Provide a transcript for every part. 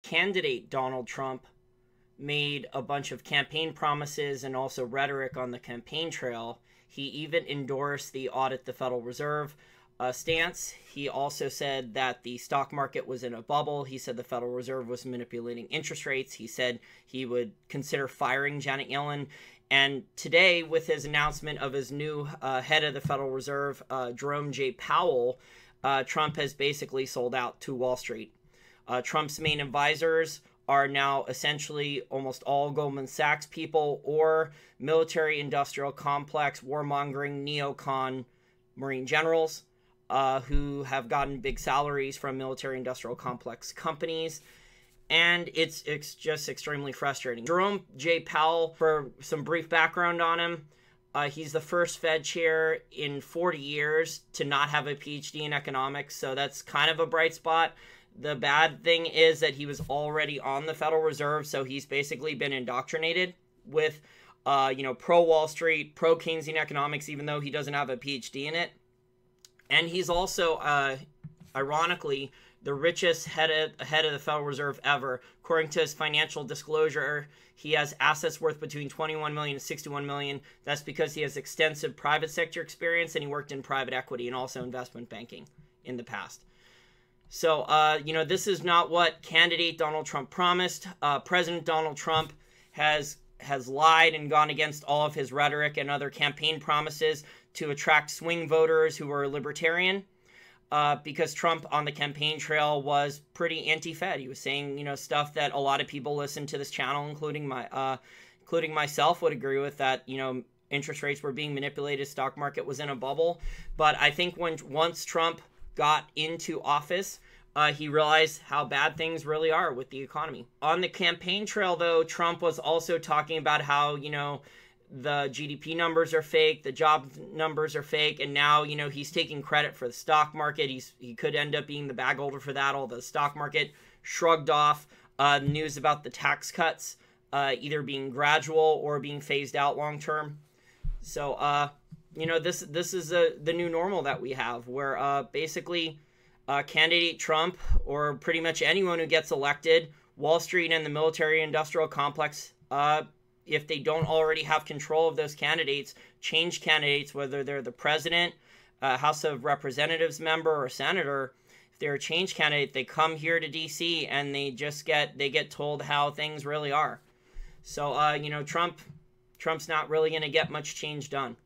Candidate Donald Trump made a bunch of campaign promises and also rhetoric on the campaign trail. He even endorsed the audit the Federal Reserve stance. He also said that the stock market was in a bubble. He said the Federal Reserve was manipulating interest rates. He said he would consider firing Janet Yellen. And today, with his announcement of his new head of the Federal Reserve, Jerome Powell, Trump has basically sold out to Wall Street. Trump's main advisors are now essentially almost all Goldman Sachs people or military-industrial complex warmongering neocon Marine generals who have gotten big salaries from military-industrial complex companies. And it's just extremely frustrating. Jerome Powell, for some brief background on him, he's the first Fed chair in 40 years to not have a PhD in economics, so that's kind of a bright spot. The bad thing is that he was already on the Federal Reserve, so he's basically been indoctrinated with, pro-Wall Street, pro-Keynesian economics, even though he doesn't have a PhD in it. And he's also, ironically, the richest head of the Federal Reserve ever. According to his financial disclosure, he has assets worth between $21 million and $61 million. That's because he has extensive private sector experience, and he worked in private equity and also investment banking in the past. So, this is not what candidate Donald Trump promised. President Donald Trump has lied and gone against all of his rhetoric and other campaign promises to attract swing voters who are libertarian. Because Trump on the campaign trail was pretty anti-Fed. He was saying, stuff that a lot of people listen to this channel, including myself, would agree with, that, interest rates were being manipulated, stock market was in a bubble. But I think once Trump got into office, he realized how bad things really are with the economy. On the campaign trail, though, Trump was also talking about how, the GDP numbers are fake, the job numbers are fake, and now, he's taking credit for the stock market. He could end up being the bag holder for that. All the stock market shrugged off news about the tax cuts either being gradual or being phased out long term. So, this is the new normal that we have, where basically candidate Trump, or pretty much anyone who gets elected, Wall Street and the military-industrial complex, if they don't already have control of those candidates, change candidates, whether they're the president, House of Representatives member, or senator. If they're a change candidate, they come here to D.C. and they get told how things really are. So, Trump's not really going to get much change done.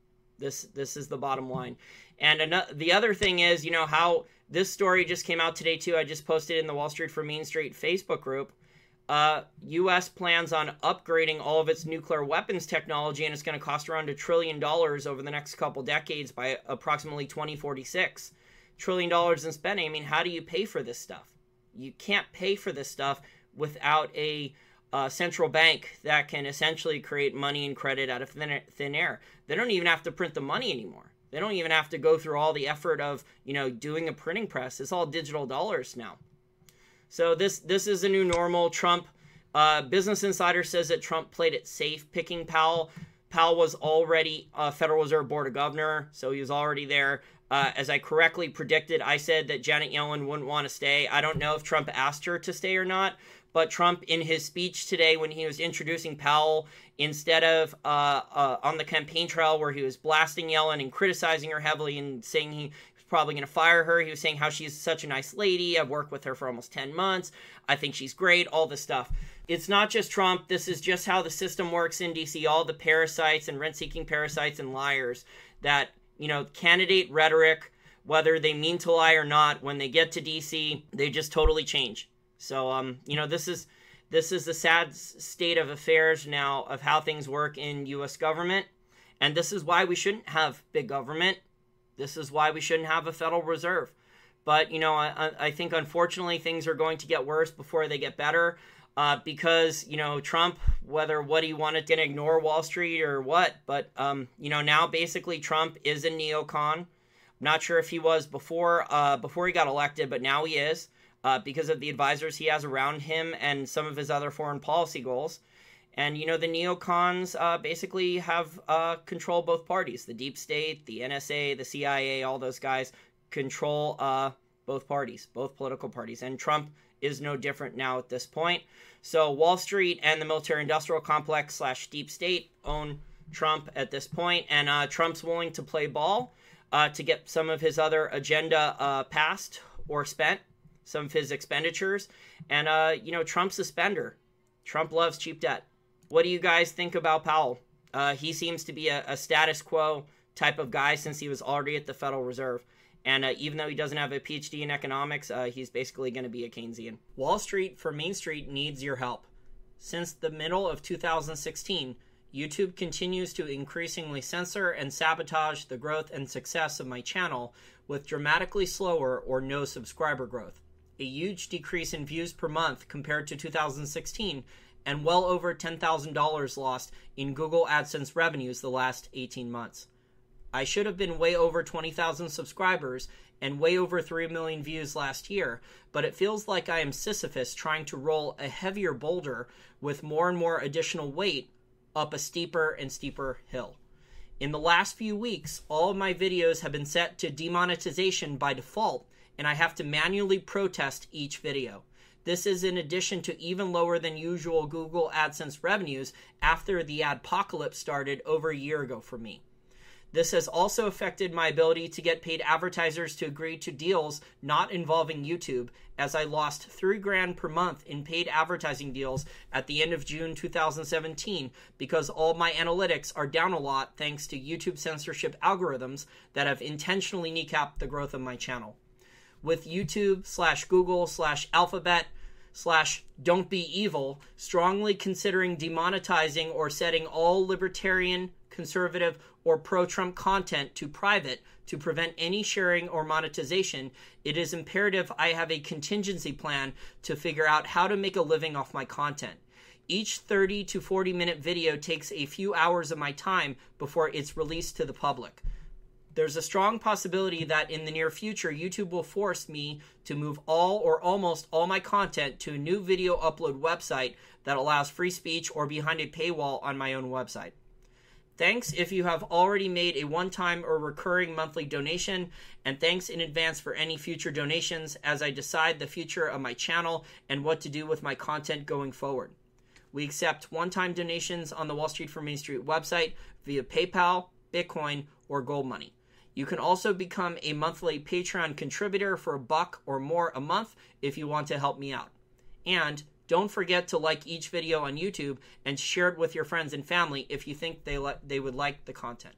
This is the bottom line. And the other thing is, how this story just came out today too. I just posted in the Wall Street for Main Street Facebook group. U.S. plans on upgrading all of its nuclear weapons technology, and it's going to cost around $1 trillion over the next couple decades by approximately 2046. $1 trillion in spending. I mean, how do you pay for this stuff? You can't pay for this stuff without a central bank that can essentially create money and credit out of thin air. They don't even have to print the money anymore. They don't even have to go through all the effort of, doing a printing press. It's all digital dollars now. So this is a new normal. Trump, Business Insider says that Trump played it safe picking Powell. Powell was already a Federal Reserve Board of Governor, so he was already there. As I correctly predicted, I said that Janet Yellen wouldn't want to stay. I don't know if Trump asked her to stay or not, but Trump, in his speech today when he was introducing Powell, instead of on the campaign trail where he was blasting Yellen and criticizing her heavily and saying he probably going to fire her, he was saying how she's such a nice lady. I've worked with her for almost 10 months. I think she's great, all this stuff. It's not just Trump. This is just how the system works in D.C. All the parasites and rent-seeking parasites and liars that, candidate rhetoric, whether they mean to lie or not, when they get to D.C., they just totally change. So, this is the sad state of affairs now of how things work in U.S. government. And this is why we shouldn't have big government. This is why we shouldn't have a Federal Reserve. But, I think, unfortunately, things are going to get worse before they get better because, Trump, whether what he wanted to ignore Wall Street or what, but, now basically Trump is a neocon. I'm not sure if he was before he got elected, but now he is because of the advisors he has around him and some of his other foreign policy goals. And, the neocons basically have control both parties. The deep state, the NSA, the CIA, all those guys control both parties, both political parties. And Trump is no different now at this point. So Wall Street and the military-industrial complex / deep state own Trump at this point, and Trump's willing to play ball to get some of his other agenda passed or spent, some of his expenditures. And, Trump's a spender. Trump loves cheap debt. What do you guys think about Powell? He seems to be a status quo type of guy since he was already at the Federal Reserve. And even though he doesn't have a PhD in economics, he's basically going to be a Keynesian. Wall Street for Main Street needs your help. Since the middle of 2016, YouTube continues to increasingly censor and sabotage the growth and success of my channel with dramatically slower or no subscriber growth, a huge decrease in views per month compared to 2016, and well over $10,000 lost in Google AdSense revenues the last 18 months. I should have been way over 20,000 subscribers and way over 3 million views last year, but it feels like I am Sisyphus trying to roll a heavier boulder with more and more additional weight up a steeper and steeper hill. In the last few weeks, all of my videos have been set to demonetization by default, and I have to manually protest each video. This is in addition to even lower than usual Google AdSense revenues after the adpocalypse started over a year ago for me. This has also affected my ability to get paid advertisers to agree to deals not involving YouTube, as I lost $3,000 per month in paid advertising deals at the end of June 2017 because all my analytics are down a lot thanks to YouTube censorship algorithms that have intentionally kneecapped the growth of my channel. With YouTube / Google / Alphabet / Don't Be Evil strongly considering demonetizing or setting all libertarian, conservative, or pro-Trump content to private to prevent any sharing or monetization, it is imperative I have a contingency plan to figure out how to make a living off my content. Each 30 to 40 minute video takes a few hours of my time before it's released to the public. There's a strong possibility that in the near future, YouTube will force me to move all or almost all my content to a new video upload website that allows free speech or behind a paywall on my own website. Thanks if you have already made a one-time or recurring monthly donation, and thanks in advance for any future donations as I decide the future of my channel and what to do with my content going forward. We accept one-time donations on the Wall Street for Main Street website via PayPal, Bitcoin, or Gold Money. You can also become a monthly Patreon contributor for $1 or more a month if you want to help me out. And don't forget to like each video on YouTube and share it with your friends and family if you think they would like the content.